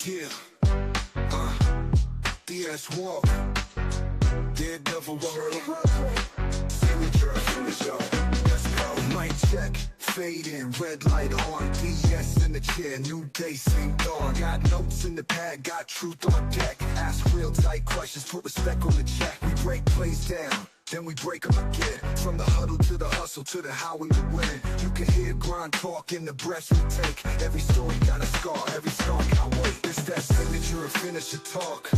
Yeah, DS walk, daredevil walk, signature finisher, let's go. Mic check, fade in, red light on, DS in the chair, new day, sing dawn. Got notes in the pad, got truth on deck. Ask real tight questions, put respect on the check. We break plays down, then we break them again. From the huddle to the hustle to the how we would win. You can hear grind talk in the breaths we take. Every story got a scar, every star got weight. It's that signature and finisher talk.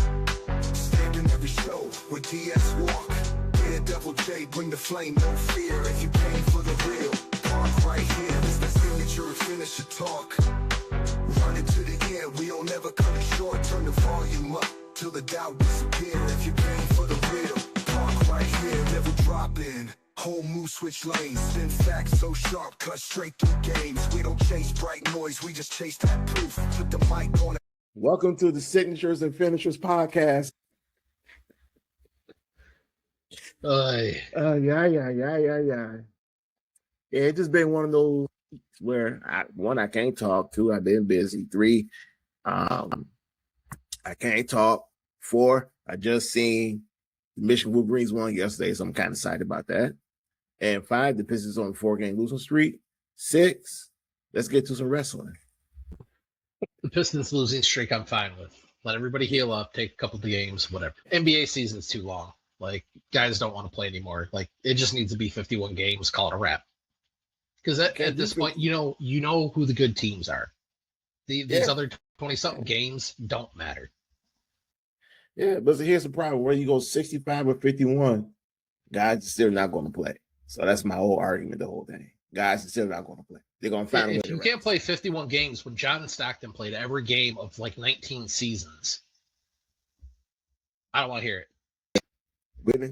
Standing every show with DS walk. Daredevil J, bring the flame, no fear. If you came for the real, park right here. It's that signature and finisher talk. Running to the air, we don't never come short. Turn the volume up till the doubt disappear. If you came for the real, park right here, never drop in. Whole move, switch lanes, spin facts so sharp, cut straight through games. We don't chase bright noise, we just chase that proof. Put the mic on it. Welcome to the Signatures and Finishers podcast. Yeah. It's just been one of those where I can't talk. 2, I've been busy. 3, I can't talk. 4, I just seen the Michigan Wolverines won yesterday, so I'm kind of excited about that. And 5, the Pistons on a 4-game losing streak. 6, let's get to some wrestling. The Pistons losing streak I'm fine with. Let everybody heal up, take a couple of games, whatever. NBA season's too long. Like, guys don't want to play anymore. Like, it just needs to be 51 games, call it a wrap. Because at this point, you know who the good teams are. These other 20-something games don't matter. Yeah, but here's the problem. Whether you go 65 or 51, guys are still not going to play. So that's my whole argument, the whole thing. Guys are still not going to play. They're going to find a way. If you can't play 51 games when John Stockton played every game of like 19 seasons, I don't want to hear it.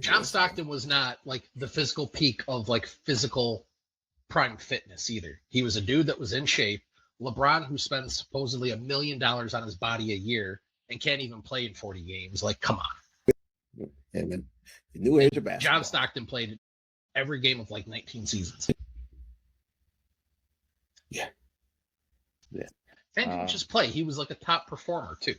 John Stockton was not like the physical peak of like physical prime fitness either. He was a dude that was in shape. LeBron, who spends supposedly $1 million on his body a year and can't even play in 40 games. Like, come on. And then the new age of basketball. John Stockton played every game of like 19 seasons. Yeah. And didn't just play. He was like a top performer too.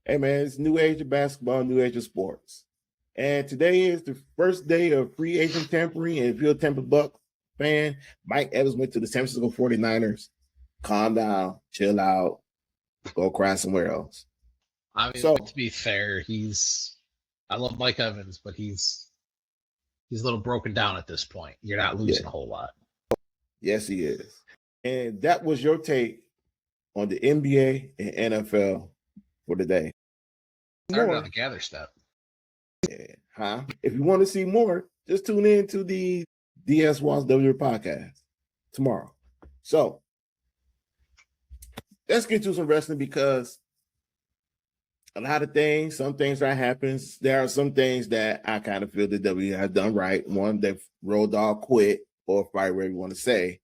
Hey man, it's new age of basketball, new age of sports. And today is the first day of free agent tampering. And if you're a Tampa Buck fan, Mike Evans went to the San Francisco 49ers. Calm down, chill out, go cry somewhere else. I mean, to be fair, I love Mike Evans, but he's a little broken down at this point. You're not losing a whole lot. Yes, he is. And that was your take on the NBA and NFL for today. Started on the gather step. Yeah. If you want to see more, just tune in to the DS Walls W podcast tomorrow. So let's get to some wrestling because a lot of things, some things that happens. There are some things that I kind of feel the W has done right. One, that Road Dogg quit, or fight, whatever you want to say.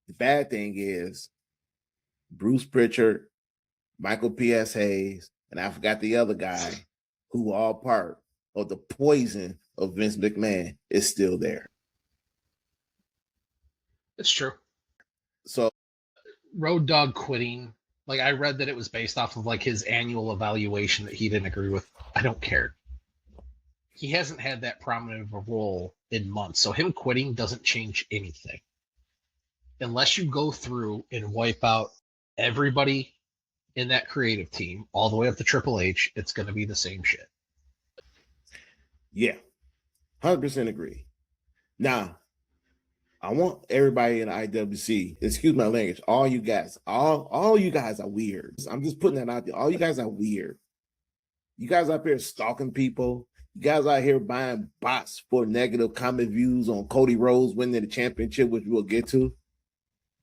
The bad thing is Bruce Pritchard, Michael P.S. Hayes, and I forgot the other guy, who are all part of the poison of Vince McMahon, is still there. It's true. So Road Dogg quitting, like I read that it was based off of like his annual evaluation that he didn't agree with. I don't care. He hasn't had that prominent of a role in months, so him quitting doesn't change anything. Unless you go through and wipe out everybody in that creative team, all the way up to Triple H, it's going to be the same shit. Yeah, 100% agree. Now, I want everybody in the IWC, excuse my language, all you guys are weird. I'm just putting that out there. All you guys are weird. You guys out there stalking people. You guys out here buying bots for negative comment views on Cody Rhodes winning the championship, which we'll get to.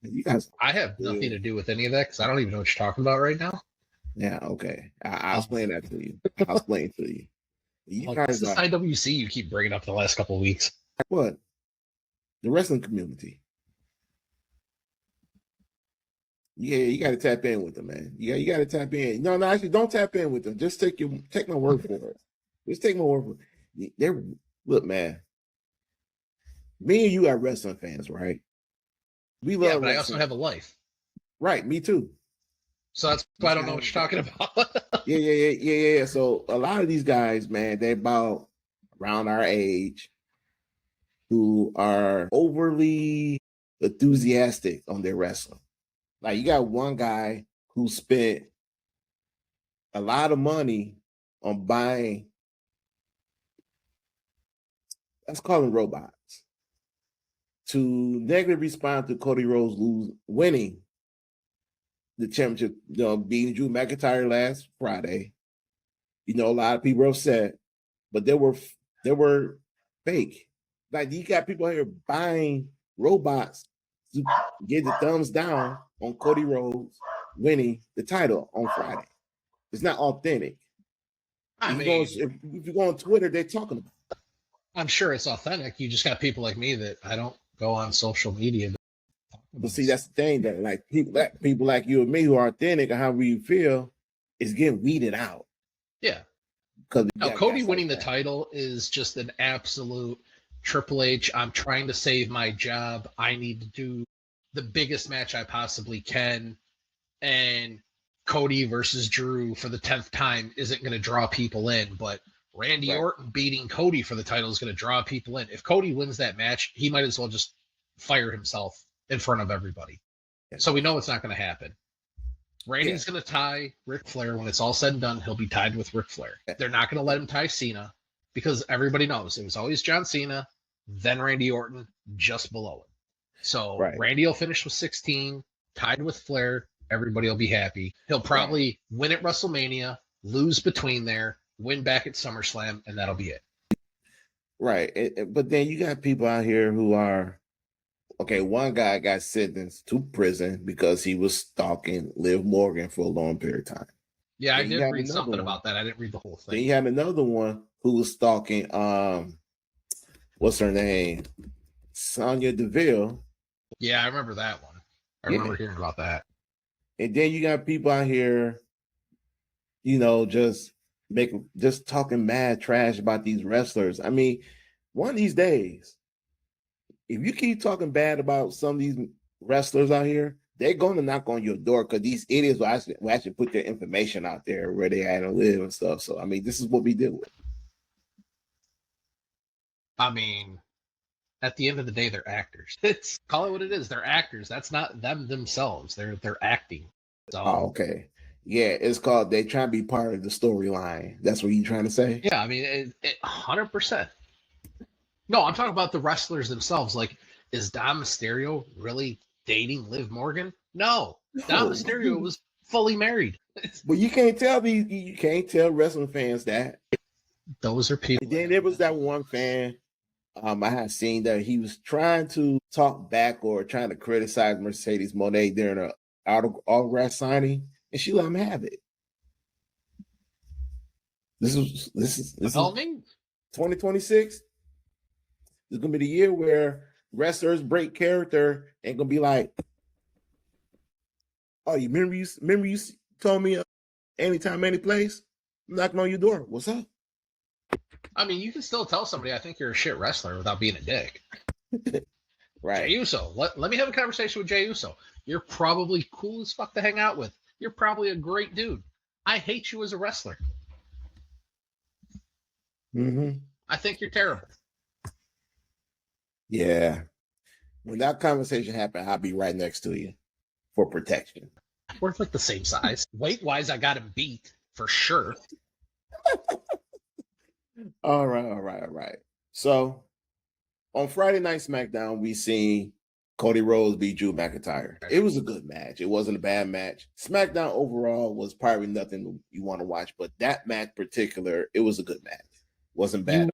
You guys, I have nothing to do with any of that because I don't even know what you're talking about right now. Yeah, okay. I'll explain that to you. I'll explain it to you. You guys, this IWC you keep bringing up the last couple of weeks. What? The wrestling community. Yeah, you got to tap in with them, man. You got to tap in. No, actually, don't tap in with them. Just take my word for it. Just take my word for it. Look, man. Me and you are wrestling fans, right? We love but wrestling. I also have a life. Right, me too. So that's why I don't know what you're talking about. Yeah. So a lot of these guys, man, they about around our age who are overly enthusiastic on their wrestling. Like you got one guy who spent a lot of money on buying, let's call them robots, to negatively respond to Cody Rhodes winning the championship, beating Drew McIntyre last Friday. A lot of people are upset, but they were fake. Like you got people here buying robots to get the thumbs down on Cody Rhodes winning the title on Friday. It's not authentic. If you go on Twitter, they're talking about it. I'm sure it's authentic. You just got people like me that I don't go on social media. But see, that's the thing, that like people like you and me who are authentic and how we feel is getting weeded out. Yeah. Because Cody winning the title is just an absolute Triple H. I'm trying to save my job. I need to do the biggest match I possibly can. And Cody versus Drew for the 10th time isn't going to draw people in, but Randy Orton beating Cody for the title is going to draw people in. If Cody wins that match, he might as well just fire himself in front of everybody. Yeah. So we know it's not going to happen. Randy's going to tie Ric Flair. When it's all said and done, he'll be tied with Ric Flair. They're not going to let him tie Cena because everybody knows it was always John Cena, then Randy Orton, just below it. So Randy will finish with 16, tied with Flair. Everybody will be happy. He'll probably win at WrestleMania, lose between there, win back at SummerSlam, and that'll be it. Right. But then you got people out here who are, one guy got sentenced to prison because he was stalking Liv Morgan for a long period of time. Yeah, I did read something about that. I didn't read the whole thing. Then you had another one who was stalking, what's her name? Sonya Deville. Yeah, I remember that one. I remember hearing about that. And then you got people out here, just talking mad trash about these wrestlers. I mean, one of these days, if you keep talking bad about some of these wrestlers out here, they're going to knock on your door because these idiots will actually put their information out there where they had to live and stuff. So, I mean, this is what we deal with. I mean, at the end of the day, they're actors. Call it what it is. They're actors. That's not them themselves. They're acting. So, okay. Yeah, it's called they try to be part of the storyline. That's what you're trying to say? Yeah, I mean, 100%. No, I'm talking about the wrestlers themselves. Like, is Dom Mysterio really dating Liv Morgan? No. Dom Mysterio was fully married. But you can't tell wrestling fans that. Those are people. And then there was that one fan I had seen that he was trying to talk back or trying to criticize Mercedes Moné during an autograph signing, and she let him have it. This is 2026. It's gonna be the year where wrestlers break character and gonna be like, "Oh, you remember you told me anytime, any place, I'm knocking on your door. What's up?" I mean, you can still tell somebody, I think you're a shit wrestler without being a dick. Right. Jey Uso. Let me have a conversation with Jey Uso. You're probably cool as fuck to hang out with. You're probably a great dude. I hate you as a wrestler. Mm-hmm. I think you're terrible. Yeah. When that conversation happened, I'll be right next to you for protection. We're like the same size. Weight-wise, I got him beat for sure. All right. So on Friday Night Smackdown, we seen Cody Rhodes beat Drew McIntyre. It was a good match. It wasn't a bad match. Smackdown overall was probably nothing you want to watch, but that match particular, it was a good match. Wasn't bad.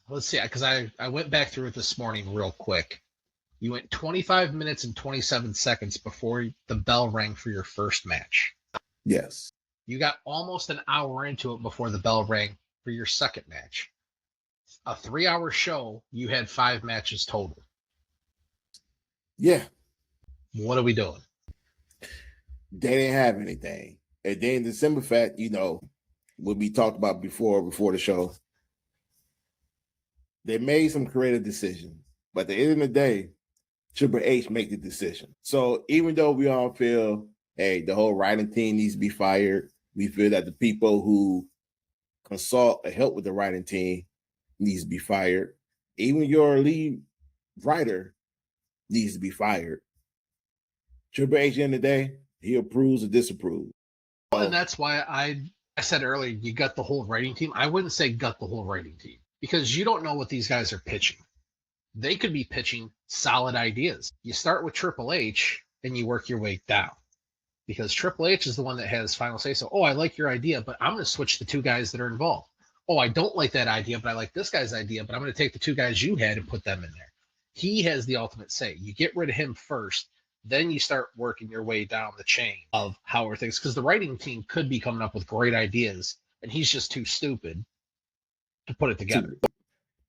Let's see, because I went back through it this morning real quick. You went 25 minutes and 27 seconds before the bell rang for your first match. Yes. You got almost an hour into it before the bell rang for your second match. A 3-hour show, you had 5 matches total. Yeah. What are we doing? They didn't have anything. And then the simple fact, what we talked about before the show, they made some creative decisions. But at the end of the day, Triple H make the decision. So even though we all feel, hey, the whole writing team needs to be fired. We feel that the people who consult or help with the writing team needs to be fired. Even your lead writer needs to be fired. Triple H, at the end of the day, he approves or disapproves. And that's why I said earlier, you got the whole writing team. I wouldn't say gut the whole writing team because you don't know what these guys are pitching. They could be pitching solid ideas. You start with Triple H and you work your way down because Triple H is the one that has final say. So, oh, I like your idea, but I'm going to switch the two guys that are involved. Oh, I don't like that idea, but I like this guy's idea, but I'm going to take the two guys you had and put them in there. He has the ultimate say. You get rid of him first, then you start working your way down the chain of how are things, because the writing team could be coming up with great ideas, and he's just too stupid to put it together.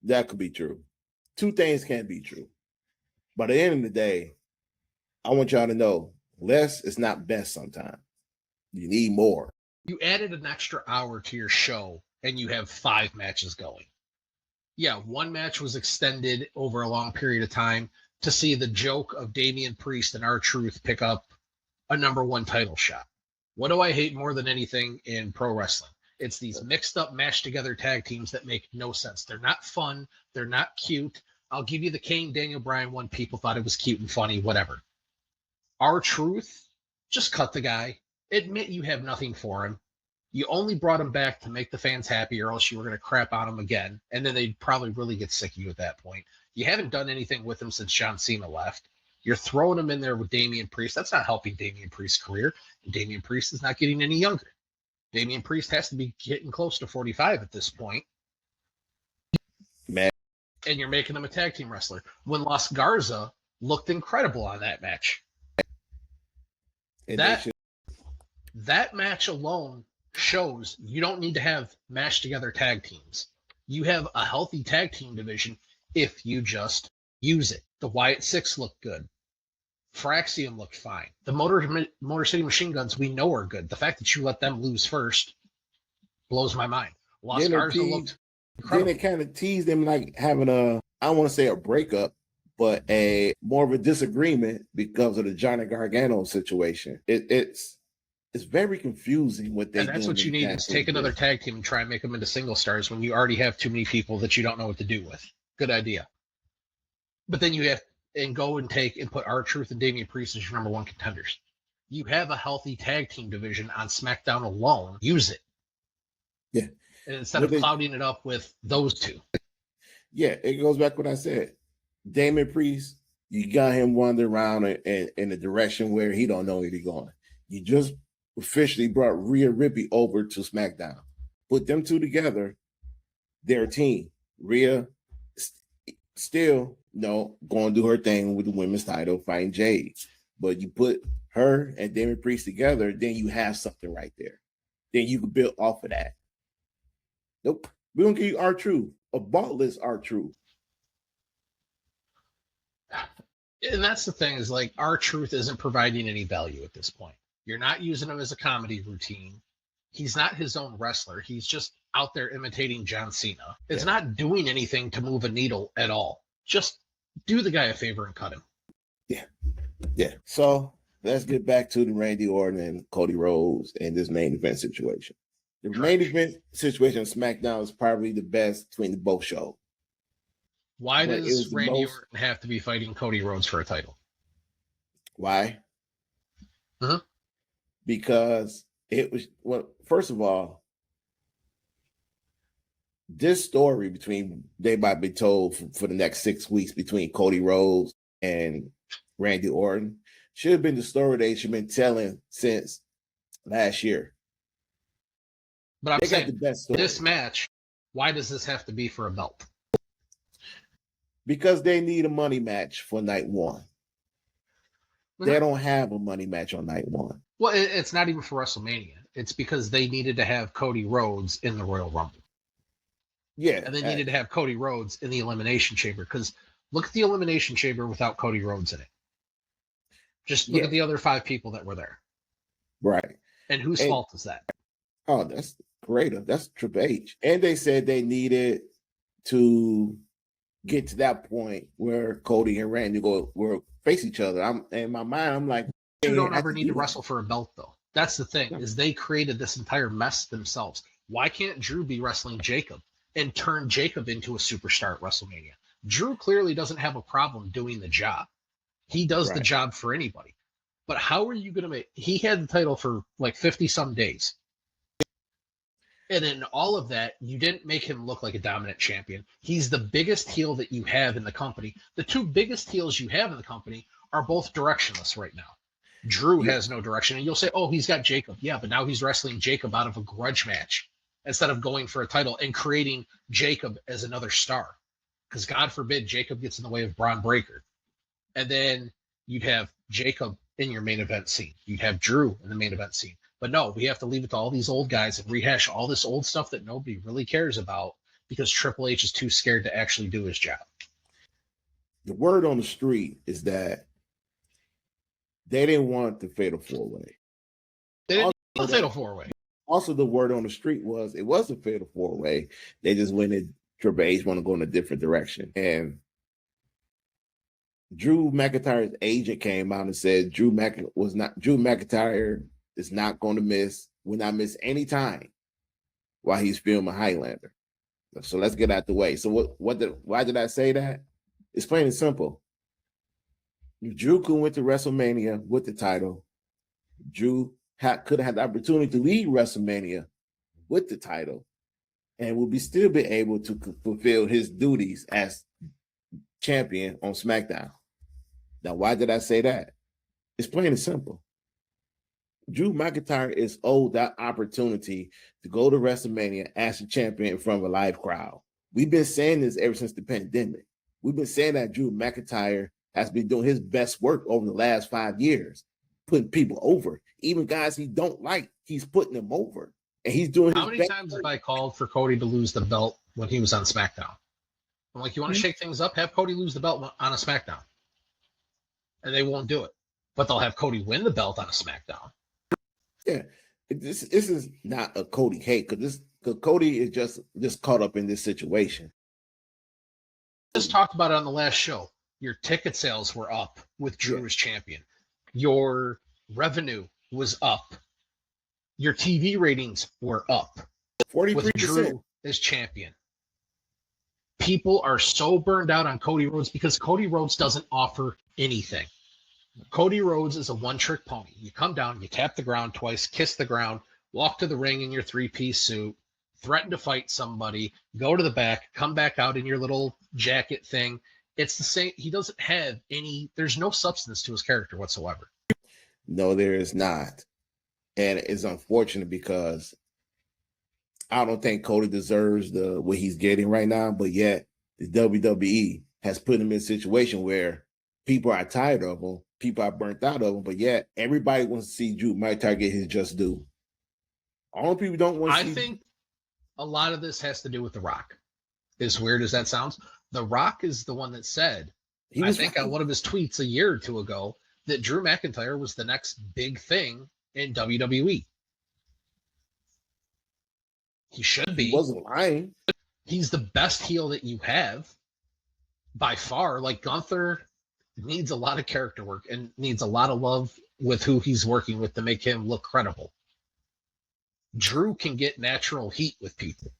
That could be true. Two things can be true. But at the end of the day, I want y'all to know less is not best sometimes. You need more. You added an extra hour to your show, and you have 5 matches going. Yeah, one match was extended over a long period of time to see the joke of Damian Priest and R-Truth pick up a #1 title shot. What do I hate more than anything in pro wrestling? It's these mixed up, mashed together tag teams that make no sense. They're not fun. They're not cute. I'll give you the Kane Daniel Bryan one. People thought it was cute and funny, whatever. R-Truth, just cut the guy. Admit you have nothing for him. You only brought him back to make the fans happy, or else you were going to crap on him again, and then they'd probably really get sick of you at that point. You haven't done anything with him since John Cena left. You're throwing him in there with Damian Priest. That's not helping Damian Priest's career. And Damian Priest is not getting any younger. Damian Priest has to be getting close to 45 at this point. Man. And you're making him a tag team wrestler. When Los Garza looked incredible on that match. And that match alone shows you don't need to have mashed together tag teams. You have a healthy tag team division if you just use it. The Wyatt Six looked good. Fraxium looked fine. The Motor City Machine Guns we know are good. The fact that you let them lose first blows my mind. Los Garza looked incredible. Then it kind of teased them like having I don't want to say a breakup, but a more of a disagreement because of the Johnny Gargano situation. It's very confusing what they do. And that's what you need is take another tag team and try and make them into single stars when you already have too many people that you don't know what to do with. Good idea. But then you have and go and take and put R-Truth and Damian Priest as your #1 contenders. You have a healthy tag team division on SmackDown alone. Use it. Yeah. And instead of clouding it up with those two. Yeah, it goes back to what I said. Damian Priest, you got him wandering around in a direction where he don't know where he's going. You just officially brought Rhea Ripley over to SmackDown. Put them two together, their team. Rhea still, going to do her thing with the women's title, fighting Jade. But you put her and Damian Priest together, then you have something right there. Then you can build off of that. Nope. We don't give you R-Truth. A bottless R-Truth. And that's the thing is like R-Truth isn't providing any value at this point. You're not using him as a comedy routine. He's not his own wrestler. He's just out there imitating John Cena. It's not doing anything to move a needle at all. Just do the guy a favor and cut him. Yeah. So let's get back to the Randy Orton and Cody Rhodes and this main event situation. The main event situation on SmackDown is probably the best between the both shows. Why does Randy Orton have to be fighting Cody Rhodes for a title? Why? Uh-huh. Because it was, first of all, this story they might be told for the next 6 weeks between Cody Rhodes and Randy Orton should have been the story they should have been telling since last year. But I'm saying this match, why does this have to be for a belt? Because they need a money match for night one. They don't have a money match on night one. Well, it's not even for WrestleMania. It's because they needed to have Cody Rhodes in the Royal Rumble. Yeah. And they needed to have Cody Rhodes in the Elimination Chamber because look at the Elimination Chamber without Cody Rhodes in it. Just look at the other 5 people that were there. Right. And whose fault is that? Oh, that's greater. That's Triple H. And they said they needed to get to that point where Cody and Randy will face each other. In my mind, I'm like, You don't ever need to wrestle for a belt, though. That's the thing, is they created this entire mess themselves. Why can't Drew be wrestling Jacob and turn Jacob into a superstar at WrestleMania? Drew clearly doesn't have a problem doing the job. He does the job for anybody. But how are you going to make... He had the title for like 50-some days. And in all of that, you didn't make him look like a dominant champion. He's the biggest heel that you have in the company. The two biggest heels you have in the company are both directionless right now. Drew has no direction. And you'll say, oh, he's got Jacob. Yeah, but now he's wrestling Jacob out of a grudge match instead of going for a title and creating Jacob as another star. Because God forbid Jacob gets in the way of Braun Breaker. And then you'd have Jacob in your main event scene. You'd have Drew in the main event scene. But no, we have to leave it to all these old guys and rehash all this old stuff that nobody really cares about because Triple H is too scared to actually do his job. The word on the street is that they didn't want the Fatal 4-Way. They didn't want the Fatal 4-Way. Also, the word on the street was it was a Fatal 4-Way. They just went in, Triple H want to go in a different direction. And Drew McIntyre's agent came out and said Drew McIntyre is not going to will not miss any time while he's filming Highlander. So let's get out the way. So why did I say that? It's plain and simple. If Drew could went to WrestleMania with the title, Drew could have had the opportunity to lead WrestleMania with the title and would still be able to fulfill his duties as champion on SmackDown. Now, why did I say that? It's plain and simple. Drew McIntyre is owed that opportunity to go to WrestleMania as a champion in front of a live crowd. We've been saying this ever since the pandemic. We've been saying that Drew McIntyre has been doing his best work over the last 5 years, putting people over. Even guys he don't like, he's putting them over. And he's doing How many times have I called for Cody to lose the belt when he was on SmackDown? I'm like, you want to shake things up? Have Cody lose the belt on a SmackDown. And they won't do it. But they'll have Cody win the belt on a SmackDown. Yeah. This is not a Cody hate, because Cody is just caught up in this situation. Just talked about it on the last show. Your ticket sales were up with Drew as champion. Your revenue was up. Your TV ratings were up 43% with Drew as champion. People are so burned out on Cody Rhodes because Cody Rhodes doesn't offer anything. Cody Rhodes is a one-trick pony. You come down, you tap the ground twice, kiss the ground, walk to the ring in your three-piece suit, threaten to fight somebody, go to the back, come back out in your little jacket thing. It's the same. He doesn't have there's no substance to his character whatsoever. No, there is not. And it's unfortunate because I don't think Cody deserves what he's getting right now, but yet the WWE has put him in a situation where people are tired of him, people are burnt out of him, but yet everybody wants to see Drew McIntyre get his just due. All people don't want to see. I think a lot of this has to do with The Rock. As weird as that sounds, The Rock is the one that said, I think on one of his tweets a year or two ago, that Drew McIntyre was the next big thing in WWE. He should be. He wasn't lying. He's the best heel that you have by far. Like, Gunther needs a lot of character work and needs a lot of love with who he's working with to make him look credible. Drew can get natural heat with people.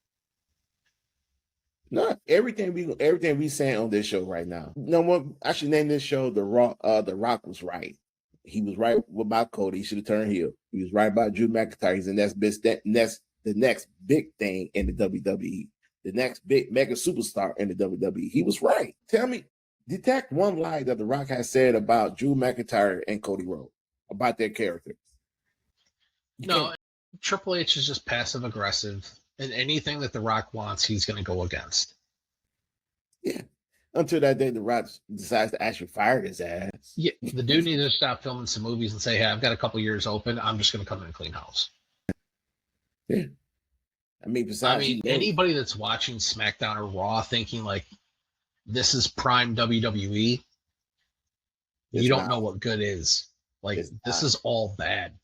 No, everything we saying on this show right now. No one. I should name this show The Rock. The Rock was right. He was right about Cody. He should have turned heel. He was right about Drew McIntyre. He's the next big thing in the WWE. The next big mega superstar in the WWE. He was right. Tell me, detect one lie that The Rock has said about Drew McIntyre and Cody Rhodes about their characters. No, Triple H is just passive aggressive. And anything that The Rock wants, he's going to go against. Yeah. Until that day, The Rock decides to actually fire his ass. Yeah, the dude needs to stop filming some movies and say, hey, I've got a couple years open. I'm just going to come in and clean house. Yeah. Anybody that's watching SmackDown or Raw thinking like this is prime WWE, you don't know what good is. Like, this is all bad.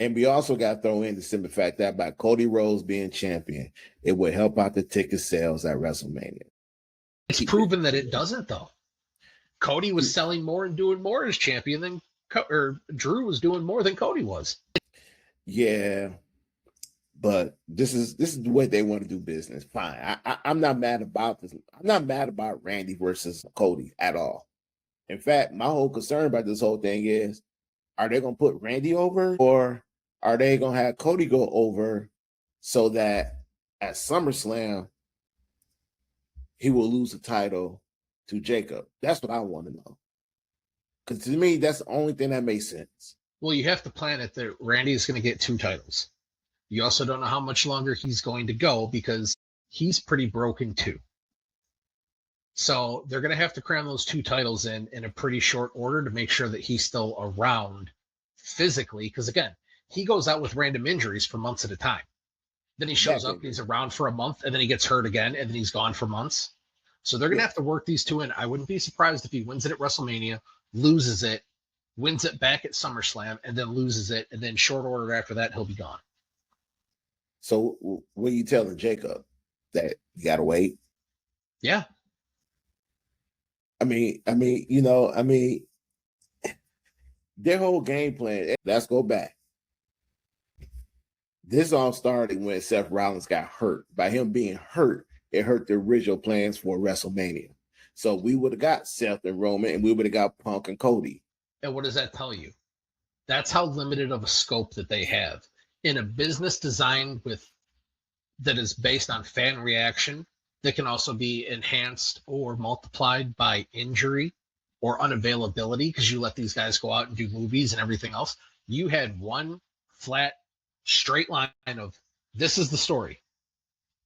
And we also got to throw in the simple fact that by Cody Rhodes being champion, it would help out the ticket sales at WrestleMania. It's proven that it doesn't, though. Cody was selling more and doing more as champion than Drew was doing more than Cody was. Yeah, but this is the way they want to do business. Fine. I'm not mad about this. I'm not mad about Randy versus Cody at all. In fact, my whole concern about this whole thing is, are they going to put Randy over, or are they going to have Cody go over so that at SummerSlam he will lose the title to Jacob? That's what I want to know. Because to me, that's the only thing that makes sense. Well, you have to plan it that Randy is going to get 2 titles. You also don't know how much longer he's going to go because he's pretty broken too. So they're going to have to cram those 2 titles in a pretty short order to make sure that he's still around physically. Because again, he goes out with random injuries for months at a time. Then he shows up, he's around for a month, and then he gets hurt again, and then he's gone for months. So they're going to have to work these 2 in. I wouldn't be surprised if he wins it at WrestleMania, loses it, wins it back at SummerSlam, and then loses it, and then short order after that, he'll be gone. So what are you telling Jacob? That you got to wait? Yeah. I mean, their whole game plan, let's go back. This all started when Seth Rollins got hurt. By him being hurt, it hurt the original plans for WrestleMania. So we would have got Seth and Roman, and we would have got Punk and Cody. And what does that tell you? That's how limited of a scope that they have. In a business designed that is based on fan reaction, that can also be enhanced or multiplied by injury or unavailability, because you let these guys go out and do movies and everything else. You had one flat, straight line of, this is the story.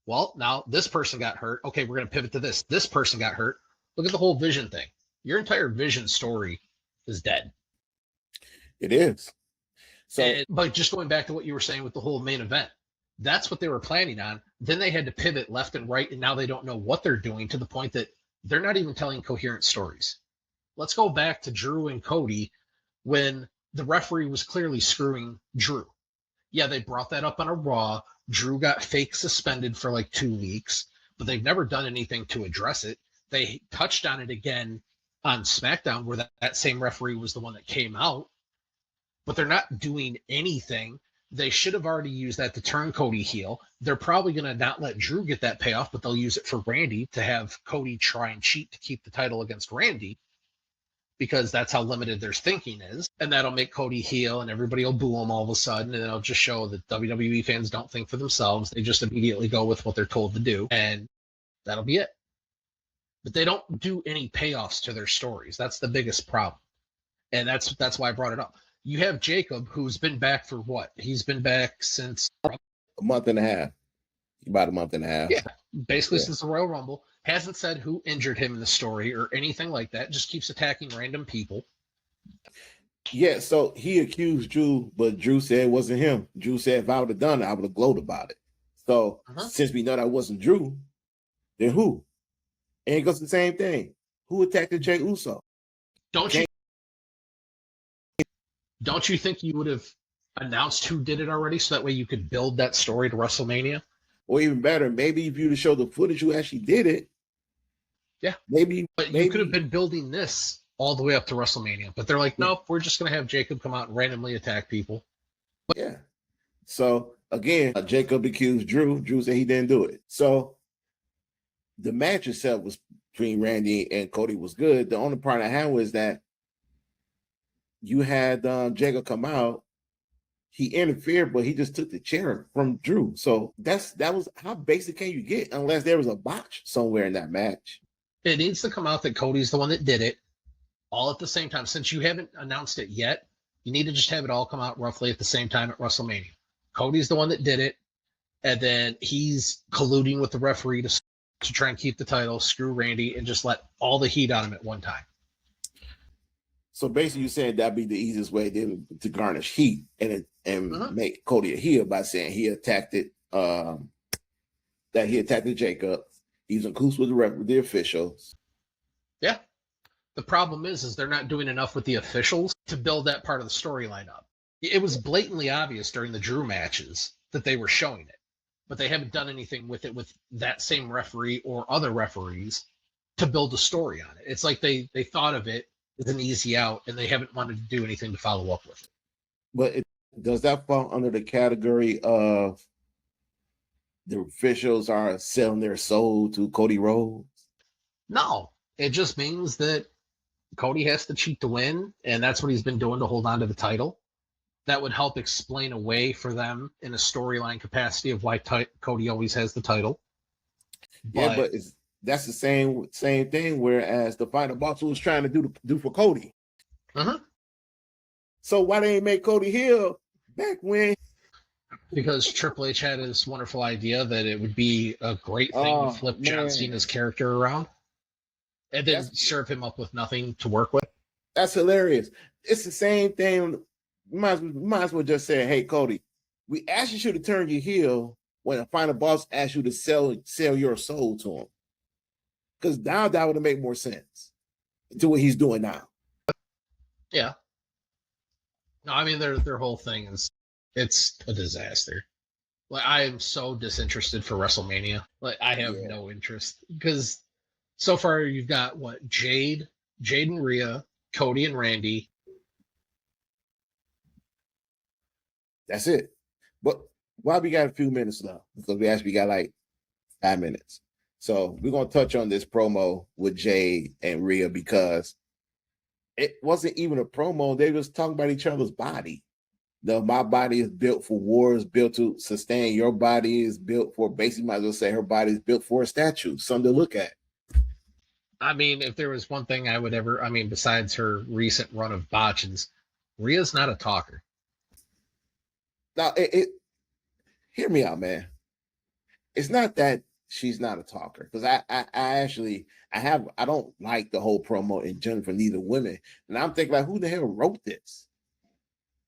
Well, now this person got hurt. Okay, we're going to pivot to this. This person got hurt. Look at the whole Vision thing. Your entire Vision story is dead. It is. So, but just going back to what you were saying with the whole main event, that's what they were planning on. Then they had to pivot left and right, and now they don't know what they're doing, to the point that they're not even telling coherent stories. Let's go back to Drew and Cody when the referee was clearly screwing Drew. Yeah, they brought that up on a Raw. Drew got fake suspended for like 2 weeks, but they've never done anything to address it. They touched on it again on Smackdown, where that same referee was the one that came out, but they're not doing anything. They should have already used that to turn Cody heel. They're probably going to not let Drew get that payoff, but they'll use it for Randy to have Cody try and cheat to keep the title against Randy, because that's how limited their thinking is. And that'll make Cody heel, and everybody will boo him all of a sudden, and it'll just show that WWE fans don't think for themselves. They just immediately go with what they're told to do, and that'll be it. But they don't do any payoffs to their stories. That's the biggest problem. And that's why I brought it up. You have Jacob, who's been back for what? He's been back since a month and a half. About a month and a half. Yeah, basically since the Royal Rumble. Hasn't said who injured him in the story or anything like that. Just keeps attacking random people. Yeah, so he accused Drew, but Drew said it wasn't him. Drew said if I would have done it, I would have glowed about it. So since we know that wasn't Drew, then who? And it goes the same thing. Who attacked Jey Uso? Don't you think you would have announced who did it already, so that way you could build that story to WrestleMania? Or even better, maybe if you'd show the footage who actually did it. Yeah. But you could have been building this all the way up to WrestleMania. But they're like, nope, we're just going to have Jacob come out and randomly attack people. But yeah. So again, Jacob accused Drew. Drew said he didn't do it. So the match itself was between Randy and Cody was good. The only part I had was that you had Jacob come out. He interfered, but he just took the chair from Drew. So that was how basic can you get, unless there was a botch somewhere in that match. It needs to come out that Cody's the one that did it, all at the same time. Since you haven't announced it yet, you need to just have it all come out roughly at the same time at WrestleMania. Cody's the one that did it, and then he's colluding with the referee to try and keep the title, screw Randy, and just let all the heat on him at one time. So basically, you saying that'd be the easiest way to garnish heat and make Cody a heel by saying he attacked it, that he attacked Jacob. He's in cahoots with the officials. Yeah. The problem is they're not doing enough with the officials to build that part of the storyline up. It was blatantly obvious during the Drew matches that they were showing it, but they haven't done anything with it with that same referee or other referees to build a story on it. It's like they thought of it is an easy out, and they haven't wanted to do anything to follow up with it. But does that fall under the category of the officials are selling their soul to Cody Rhodes? No, it just means that Cody has to cheat to win, and that's what he's been doing to hold on to the title. That would help explain a way for them in a storyline capacity of why Cody always has the title. But that's the same thing. Whereas the final boss was trying to do for Cody. Uh-huh. So why they ain't make Cody heel back when? Because Triple H had this wonderful idea that it would be a great thing to flip John Cena's character around, and then serve him up with nothing to work with. That's hilarious. It's the same thing. Might as well just say, "Hey, Cody, we asked you to turn your heel when a final boss asked you to sell your soul to him, because now that would have made more sense to what he's doing now." Yeah. No, I mean their whole thing it's a disaster. Like, I am so disinterested for WrestleMania. Like, I have no interest, because so far you've got what, Jade and Rhea, Cody and Randy. That's it. But while we got a few minutes left, because we actually got like 5 minutes, so we're gonna touch on this promo with Jade and Rhea, because it wasn't even a promo. They was talking about each other's body. My body is built for war, is built to sustain. Your body is built for, basically, might as well say her body is built for a statue, something to look at. I mean, if there was one thing I would ever, besides her recent run of botches, Rhea's not a talker. Now, hear me out, man. It's not that she's not a talker, because I don't like the whole promo in general for neither women, and I'm thinking, like, who the hell wrote this?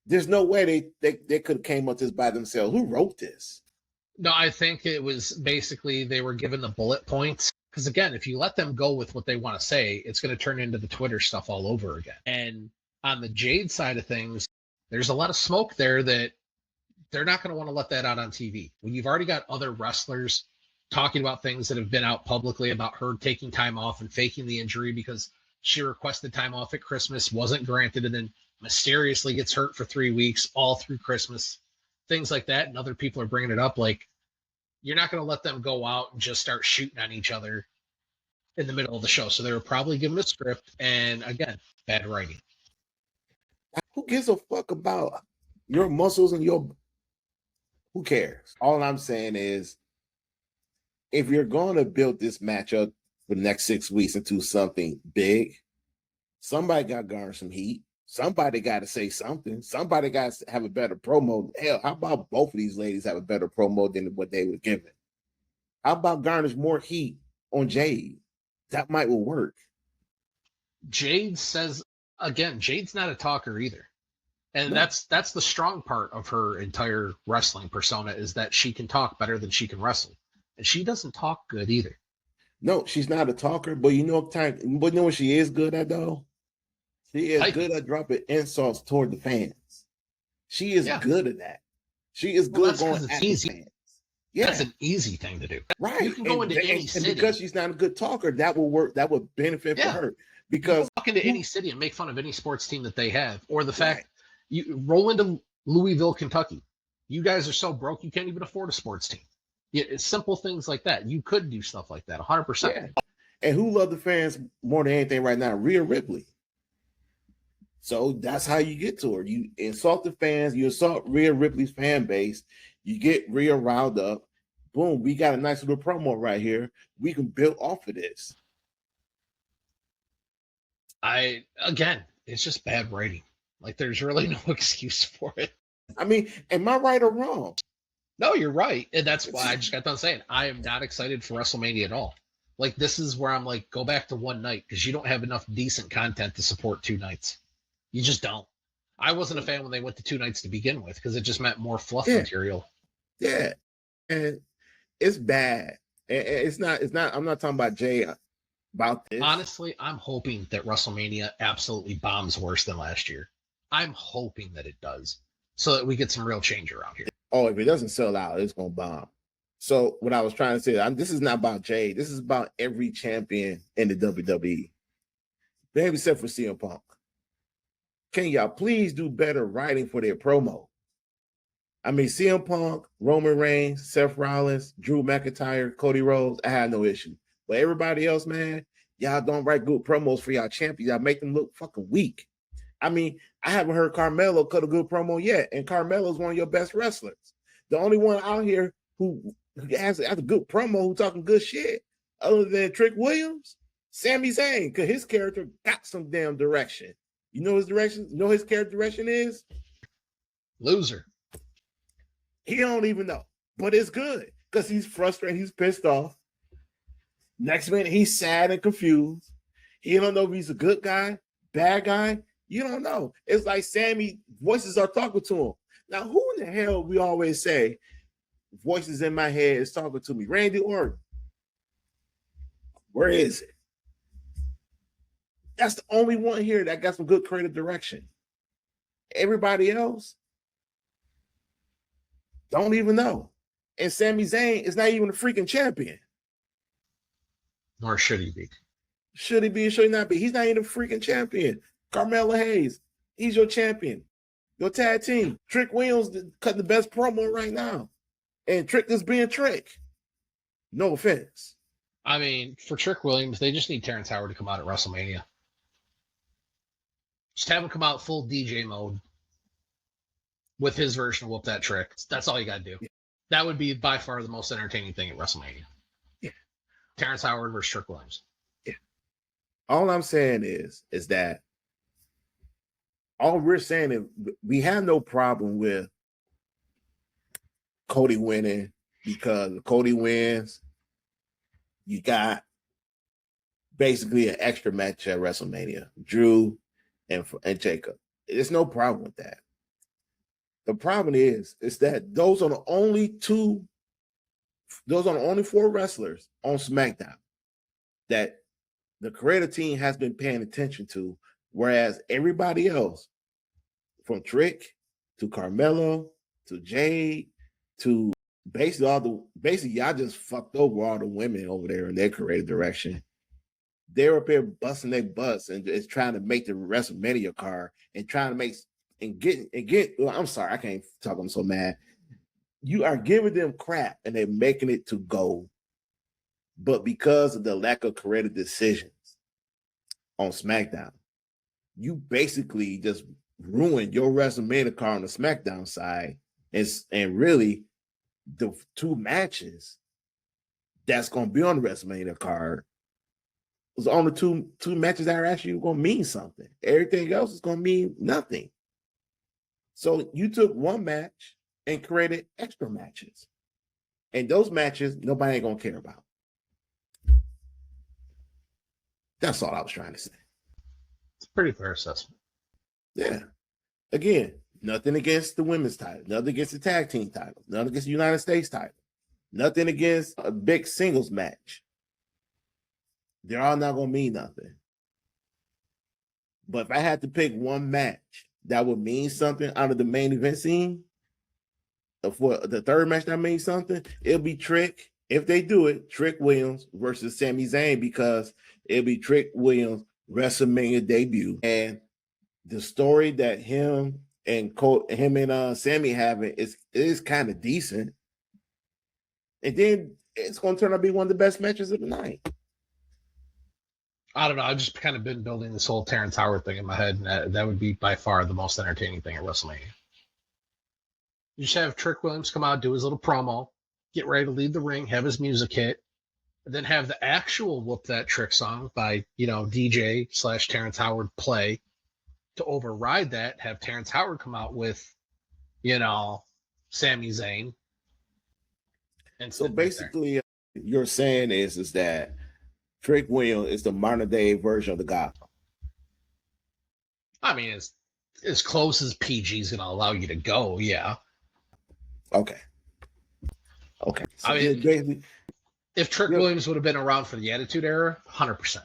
There's no way they could have came up with this by themselves. Who wrote this? No, I think it was basically they were given the bullet points. Because again, if you let them go with what they want to say, it's going to turn into the Twitter stuff all over again. And on the Jade side of things, there's a lot of smoke there that they're not going to want to let that out on TV. When you've already got other wrestlers talking about things that have been out publicly about her taking time off and faking the injury because she requested time off at Christmas, wasn't granted, and then mysteriously gets hurt for 3 weeks all through Christmas, things like that. And other people are bringing it up. Like, you're not going to let them go out and just start shooting on each other in the middle of the show. So they were probably given a script, and again, bad writing. Who gives a fuck about your muscles and your... Who cares? All I'm saying is, if you're going to build this matchup for the next 6 weeks into something big, somebody got to garner some heat. Somebody got to say something. Somebody got to have a better promo. Hell, how about both of these ladies have a better promo than what they were given? How about garnish more heat on Jade? That might will work. Jade says, again, Jade's not a talker either. And that's the strong part of her entire wrestling persona, is that she can talk better than she can wrestle. And she doesn't talk good either. No, she's not a talker, but you know what she is good at, though? She is good at dropping insults toward the fans. She is good at that. She is good going at the fans. Yeah. That's an easy thing to do. Right. You can go into any city. And because she's not a good talker, that will work. That would benefit for her. Because you walk into any city and make fun of any sports team that they have, or the fact you roll into Louisville, Kentucky. You guys are so broke you can't even afford a sports team. It's simple things like that. You could do stuff like that 100%. Yeah. And who love the fans more than anything right now? Rhea Ripley. So that's how you get to her. You insult the fans, you insult Rhea Ripley's fan base, you get Rhea riled up. Boom, we got a nice little promo right here. We can build off of this. Again, it's just bad writing. Like, there's really no excuse for it. I mean, am I right or wrong? No, you're right. And that's why I just got done saying I am not excited for WrestleMania at all. Like, this is where I'm like, go back to one night, because you don't have enough decent content to support 2 nights. You just don't. I wasn't a fan when they went to 2 nights to begin with, because it just meant more fluff material. Yeah. And it's bad. It's not, I'm not talking about Jay about this. Honestly, I'm hoping that WrestleMania absolutely bombs worse than last year. I'm hoping that it does, so that we get some real change around here. Oh, if it doesn't sell out, it's going to bomb. So what I was trying to say, this is not about Jay. This is about every champion in the WWE. maybe except for CM Punk. Can y'all please do better writing for their promo? I mean, CM Punk, Roman Reigns, Seth Rollins, Drew McIntyre, Cody Rhodes, I had no issue. But everybody else, man, y'all don't write good promos for y'all champions. Y'all make them look fucking weak. I mean, I haven't heard Carmelo cut a good promo yet, and Carmelo's one of your best wrestlers. The only one out here who has a good promo, who talking good shit, other than Trick Williams, Sami Zayn, because his character got some damn direction. You know his direction? You know his character direction is? Loser. He don't even know, but it's good because he's frustrated. He's pissed off. Next minute, he's sad and confused. He don't know if he's a good guy, bad guy. You don't know. It's like Sammy, voices are talking to him. Now, who in the hell we always say, voices in my head is talking to me? Randy Orton. Where is it? That's the only one here that got some good creative direction. Everybody else don't even know. And Sami Zayn is not even a freaking champion. Nor should he be. Should he be or should he not be? He's not even a freaking champion. Carmelo Hayes, he's your champion. Your tag team. Trick Williams cut the best promo right now. And Trick is being Trick. No offense. I mean, for Trick Williams, they just need Terrence Howard to come out at WrestleMania. Just have him come out full DJ mode with his version of Whoop That Trick. That's all you got to do. Yeah. That would be by far the most entertaining thing at WrestleMania. Yeah. Terrence Howard versus Trick Williams. Yeah. All I'm saying is that all we're saying is we have no problem with Cody winning, because if Cody wins, you got basically an extra match at WrestleMania. Drew and Jacob. There's no problem with that. The problem is that those are the only four wrestlers on SmackDown that the creative team has been paying attention to, whereas everybody else, from Trick to Carmelo to Jade to basically y'all just fucked over all the women over there in their creative direction. They're up here busting their butts and just trying to make the WrestleMania card and trying to make and get. Well, I'm sorry, I can't talk. I'm so mad. You are giving them crap and they're making it to go, but because of the lack of creative decisions on SmackDown, you basically just ruined your WrestleMania card on the SmackDown side, and really the two matches that's going to be on the WrestleMania card was on the two matches that are actually going to mean something. Everything else is going to mean nothing. So you took one match and created extra matches, and those matches nobody ain't going to care about. That's all I was trying to say. It's a pretty fair assessment. Yeah. Again, nothing against the women's title, nothing against the tag team title, nothing against the United States title, nothing against a big singles match. They're all not going to mean nothing. But if I had to pick one match that would mean something out of the main event scene, for the third match that means something, it'll be Trick. If they do it, Trick Williams versus Sami Zayn, because it'll be Trick Williams' WrestleMania debut. And the story that him and Sammy having is kind of decent. And then it's going to turn out to be one of the best matches of the night. I don't know. I've just kind of been building this whole Terrence Howard thing in my head, and that would be by far the most entertaining thing at WrestleMania. You just have Trick Williams come out, do his little promo, get ready to leave the ring, have his music hit, and then have the actual Whoop That Trick song by, DJ/Terrence Howard play to override that, have Terrence Howard come out with, Sami Zayn. And so basically, you're saying is that Trick Williams is the modern day version of the Godfather. I mean, it's as close as PG is going to allow you to go. Yeah. Okay. So I mean, if Trick Williams would have been around for the Attitude Era, 100%.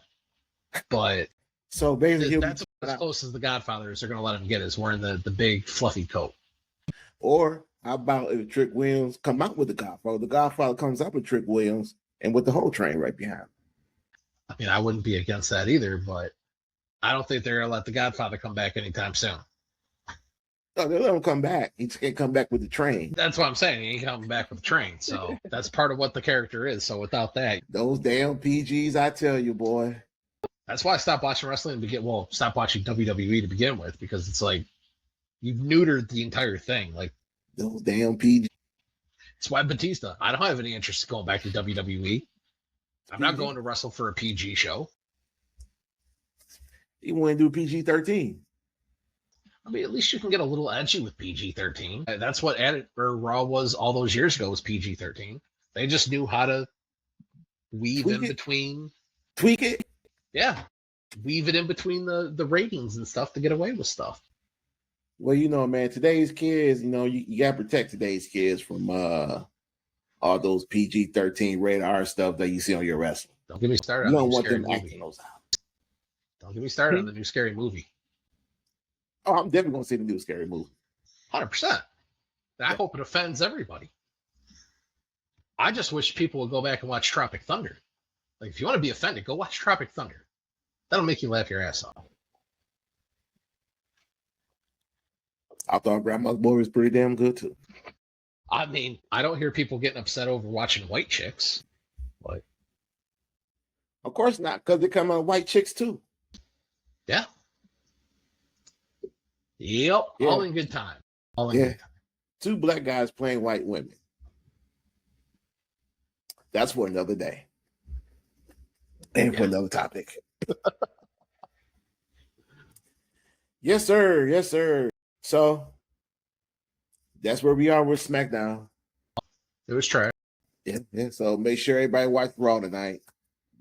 But so basically, that's as close as the Godfathers are going to let him get, is wearing the big fluffy coat. Or how about if Trick Williams come out with the Godfather? The Godfather comes up with Trick Williams and with the whole train right behind him. I mean, I wouldn't be against that either, but I don't think they're going to let the Godfather come back anytime soon. No, they let him come back. He can't come back with the train. That's what I'm saying. He ain't coming back with the train. So that's part of what the character is. So without that, those damn PGs, I tell you, boy. That's why I stopped watching wrestling to begin. Well, stop watching WWE to begin with, because it's like you've neutered the entire thing. Like those damn PGs. That's why Batista. I don't have any interest in going back to WWE. I'm not going to wrestle for a PG show. You want to do PG-13? I mean, at least you can get a little edgy with PG-13. That's what Raw was all those years ago, was PG-13. They just knew how to weave in between. Tweak it? Yeah. Weave it in between the ratings and stuff to get away with stuff. Well, you know, man, today's kids, you know, you got to protect today's kids from all those PG-13 rated R stuff that you see on your wrestling. Don't get me started You on don't the want scary them movie. acting those out. Don't get me started on the new Scary Movie. Oh, I'm definitely going to see the new Scary Movie. 100%. I hope it offends everybody. I just wish people would go back and watch Tropic Thunder. Like, if you want to be offended, go watch Tropic Thunder. That'll make you laugh your ass off. I thought Grandma's Boy was pretty damn good, too. I mean, I don't hear people getting upset over watching White Chicks. Like, of course not, because they come out White Chicks, too. Yeah. Yep. Yeah. All in good time. All in good time. Two black guys playing white women. That's for another day. And for another topic. Yes, sir. Yes, sir. So that's where we are with Smackdown. It was trash. Yeah. So make sure everybody watch Raw tonight.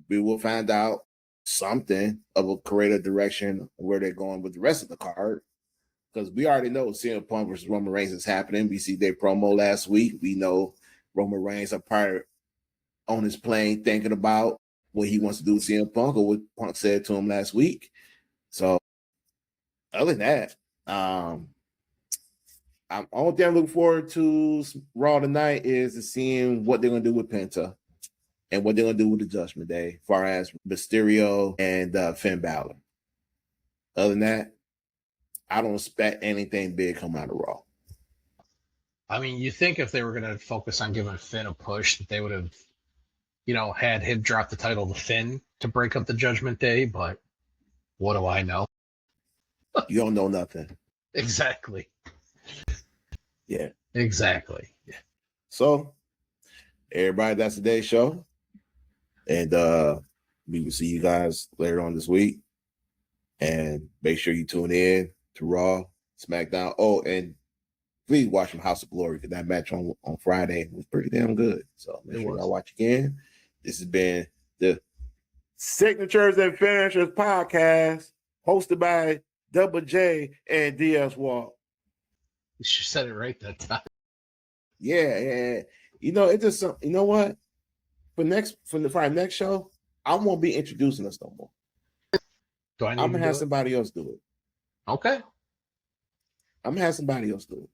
We will find out something of a creative direction where they're going with the rest of the card. Because we already know CM Punk versus Roman Reigns is happening. We see their promo last week. We know Roman Reigns are probably on his plane thinking about what he wants to do with CM Punk or what Punk said to him last week. So other than that, I'm only thing I'm looking forward to Raw tonight is seeing what they're gonna do with Penta and what they're gonna do with the Judgment Day, as far as Mysterio and Finn Balor. Other than that, I don't expect anything big come out of Raw. I mean, you think if they were going to focus on giving Finn a push, that they would have, had him drop the title to Finn to break up the Judgment Day, but what do I know? You don't know nothing. Exactly. Yeah. Exactly. Yeah. So, everybody, that's today's show. And we will see you guys later on this week. And make sure you tune in to Raw, SmackDown. Oh, and please watch from House of Glory, because that match on Friday was pretty damn good. So make sure y'all watch again. This has been the Signatures and Finishers podcast, hosted by Double J and DS Walk. You should said it right that time. Yeah. It's just you know what? For our next show, I won't be introducing us no more. I'm gonna have somebody else do it. Okay. I'm gonna have somebody else do it.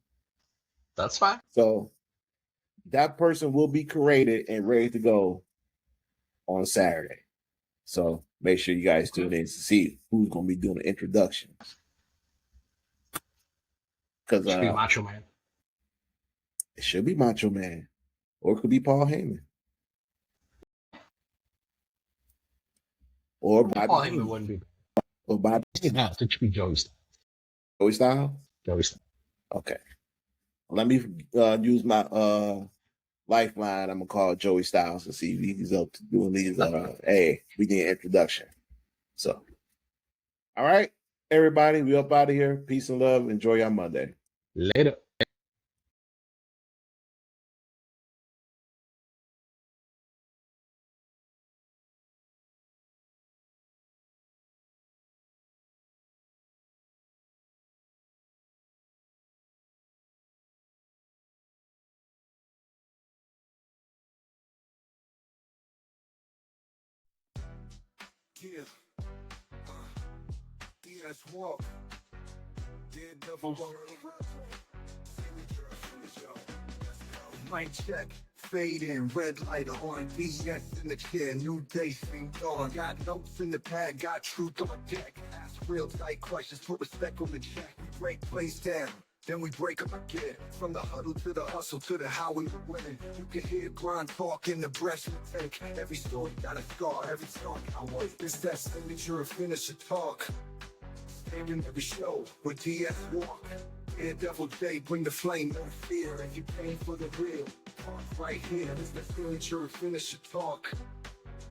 That's fine. So that person will be created and ready to go on Saturday. So make sure you guys tune in to see who's gonna be doing the introductions. Because it should be Macho Man. It should be Macho Man, or it could be Paul Heyman, or Bobby. Paul Heyman wouldn't be. Or Bobby. No, it should be Joey Styles. Joey Styles? Joey Styles. Okay. Let me use my lifeline. I'm gonna call Joey Styles and see if he's up to doing these. Hey, we need an introduction. So, all right, everybody, we up out of here. Peace and love. Enjoy your Monday. Later. Yeah. DS Walk. Did double work. Mic check. Fade in, red light on. BS in the chair. New day, sing on. Got notes in the pad, got truth on deck. Ask real tight questions, put respect on the check. We break plays down, then we break up again. From the huddle to the hustle to the how we were winning. You can hear grind talk in the breath we take. Every story got a scar, every song I was. It's that signature of finisher talk. Standing every show with DS walk. Daredevil J, bring the flame, no fear. If you came for the real, talk right here. It's the signature of finisher talk.